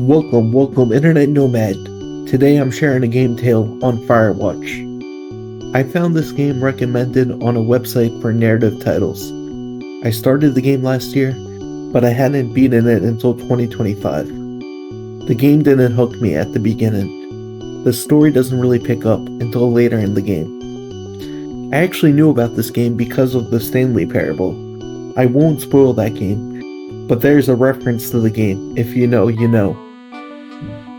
Welcome, Internet Nomad. Today I'm sharing a game tale on Firewatch. I found this game recommended on a website for narrative titles. I started the game last year, but I hadn't beaten it until 2025. The game didn't hook me at the beginning. The story doesn't really pick up until later in the game. I actually knew about this game because of the Stanley Parable. I won't spoil that game, but there's a reference to the game. If you know, you know.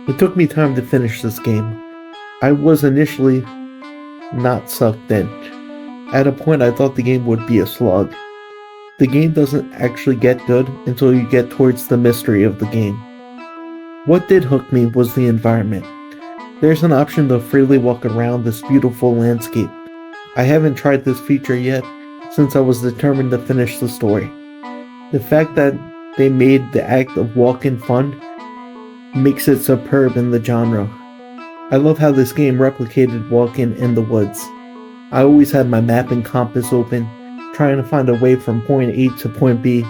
It took me time to finish this game. I was initially not sucked in. At a point I thought the game would be a slog. The game doesn't actually get good until you get towards the mystery of the game. What did hook me was the environment. There's an option to freely walk around this beautiful landscape. I haven't tried this feature yet since I was determined to finish the story. The fact that they made the act of walking fun makes it superb in the genre. I love how this game replicated walking in the woods. I always had my map and compass open, trying to find a way from point A to point B.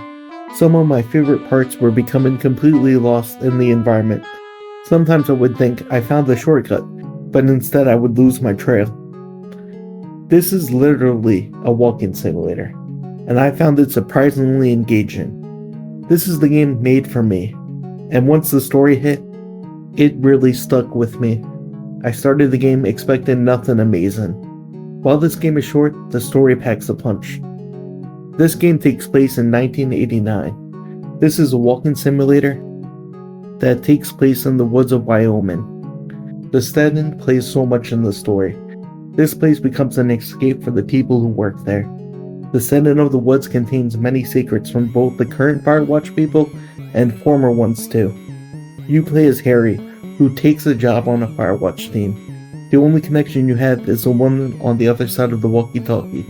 Some of my favorite parts were becoming completely lost in the environment. Sometimes I would think I found the shortcut, but instead I would lose my trail. This is literally a walking simulator, and I found it surprisingly engaging. This is the game made for me, and once the story hit, it really stuck with me. I started the game expecting nothing amazing. While this game is short, the story packs a punch. This game takes place in 1989. This is a walking simulator that takes place in the woods of Wyoming. The setting plays so much in the story. This place becomes an escape for the people who work there. The setting of the woods contains many secrets from both the current Firewatch people and former ones too. You play as Harry, who takes a job on a Firewatch team. The only connection you have is the one on the other side of the walkie-talkie.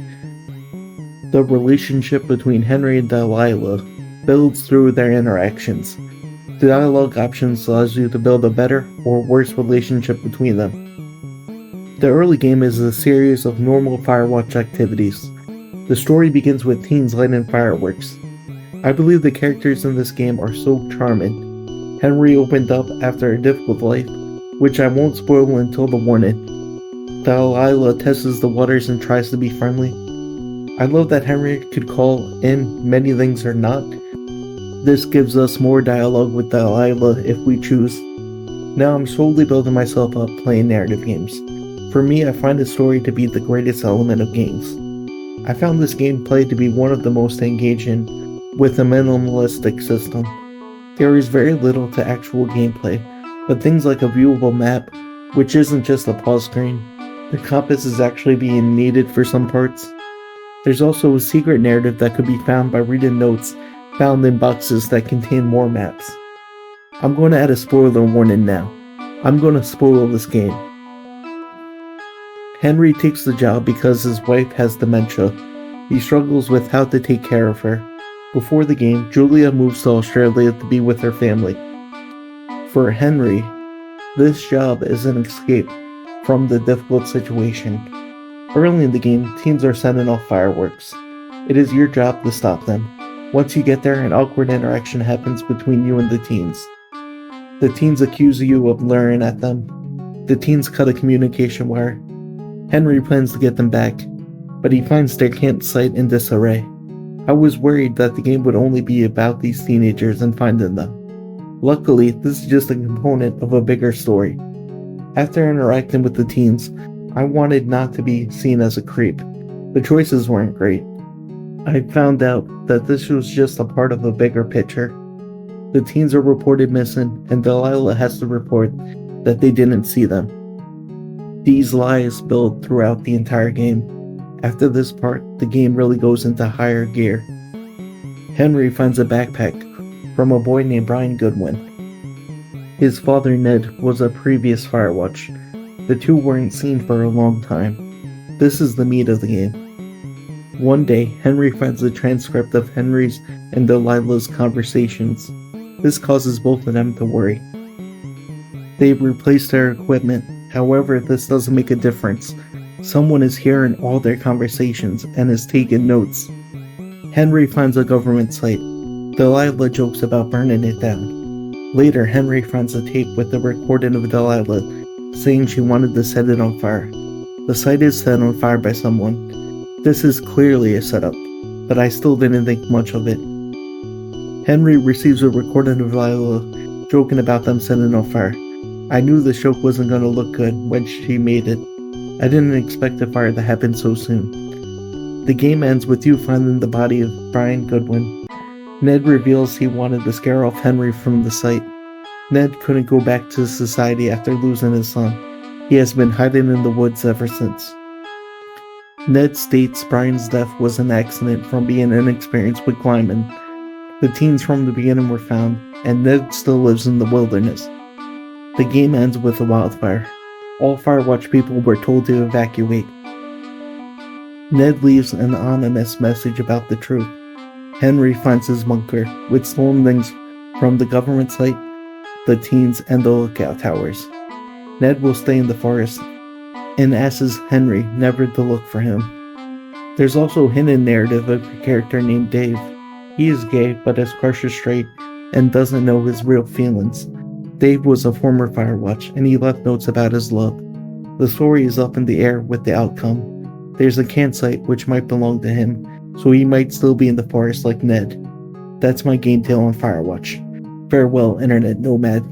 The relationship between Henry and Delilah builds through their interactions. The dialogue options allows you to build a better or worse relationship between them. The early game is a series of normal Firewatch activities. The story begins with teens lighting fireworks. I believe the characters in this game are so charming. Henry opened up after a difficult life, which I won't spoil until the warning. Delilah tests the waters and tries to be friendly. I love that Henry could call in many things or not. This gives us more dialogue with Delilah if we choose. Now I'm slowly building myself up playing narrative games. For me, I find the story to be the greatest element of games. I found this gameplay to be one of the most engaging with a minimalistic system. There is very little to actual gameplay, but things like a viewable map, which isn't just a pause screen. The compass is actually being needed for some parts. There's also a secret narrative that could be found by reading notes found in boxes that contain more maps. I'm going to add a spoiler warning now. I'm going to spoil this game. Henry takes the job because his wife has dementia. He struggles with how to take care of her. Before the game, Julia moves to Australia to be with her family. For Henry, this job is an escape from the difficult situation. Early in the game, teens are setting off fireworks. It is your job to stop them. Once you get there, an awkward interaction happens between you and the teens. The teens accuse you of glaring at them. The teens cut a communication wire. Henry plans to get them back, but he finds their campsite in disarray. I was worried that the game would only be about these teenagers and finding them. Luckily, this is just a component of a bigger story. After interacting with the teens, I wanted not to be seen as a creep. The choices weren't great. I found out that this was just a part of a bigger picture. The teens are reported missing, and Delilah has to report that they didn't see them. These lies build throughout the entire game. After this part, the game really goes into higher gear. Henry finds a backpack from a boy named Brian Goodwin. His father Ned was a previous Firewatch. The two weren't seen for a long time. This is the meat of the game. One day, Henry finds a transcript of Henry's and Delilah's conversations. This causes both of them to worry. They've replaced their equipment. However, this doesn't make a difference. Someone is hearing all their conversations and is taking notes. Henry finds a government site. Delilah jokes about burning it down. Later, Henry finds a tape with a recording of Delilah saying she wanted to set it on fire. The site is set on fire by someone. This is clearly a setup, but I still didn't think much of it. Henry receives a recording of Delilah joking about them setting on fire. I knew the joke wasn't going to look good when she made it. I didn't expect the fire to happen so soon. The game ends with you finding the body of Brian Goodwin. Ned reveals he wanted to scare off Henry from the site. Ned couldn't go back to society after losing his son. He has been hiding in the woods ever since. Ned states Brian's death was an accident from being inexperienced with climbing. The teens from the beginning were found, and Ned still lives in the wilderness. The game ends with a wildfire. All Firewatch people were told to evacuate. Ned leaves an anonymous message about the truth. Henry finds his bunker, with stolen things from the government site, the teens, and the lookout towers. Ned will stay in the forest, and asks Henry never to look for him. There's also a hidden narrative of a character named Dave. He is gay, but his crush is straight, and doesn't know his real feelings. Dave was a former Firewatch, and he left notes about his love. The story is up in the air with the outcome. There's a campsite which might belong to him, so he might still be in the forest like Ned. That's my game tale on Firewatch. Farewell, Internet Nomad.